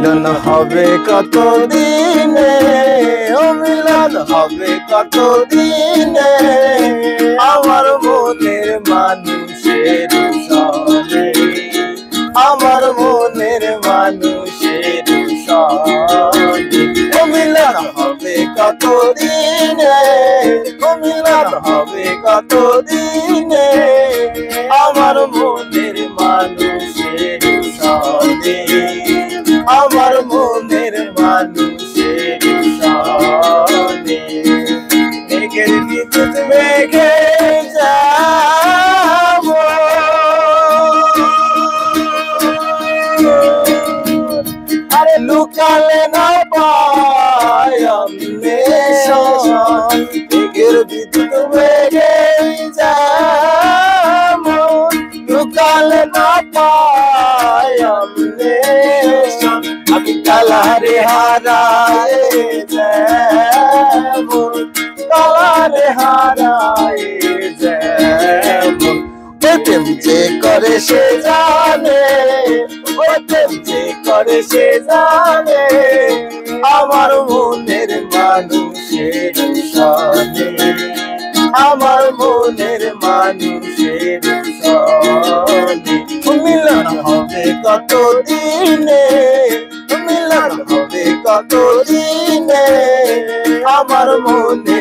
মিলন হবে কত দিনে, ও মিলন হবে কত দিনে, আমার মনের মানুষের সনে, আমার মনের মানুষের সনে। ও মিলন হবে কত দিনে, ও মিলন হবে কত দিনে, আমার মনের মানুষের সনে, আমার মনের মানুষের সনে। মেঘের বিদ্যুৎ মেঘে যাবো, আরে লুকালে না পাই অন্বেষণ। মেঘের বিদ্যুৎ মেঘে যাবো, লুকালে না পাই অন্বেষণ। আমি কালারে হারায় যেমন, কালারে হারায় যেমন, প্রেম যে করে সে জানে, প্রেম যে করে সে জানে, আমার মনের মানুষের সনে, আমার মনের মানুষের সনে। মিলন হবে কত দিনে, মিলন হবে কত দিনে, আমার মনে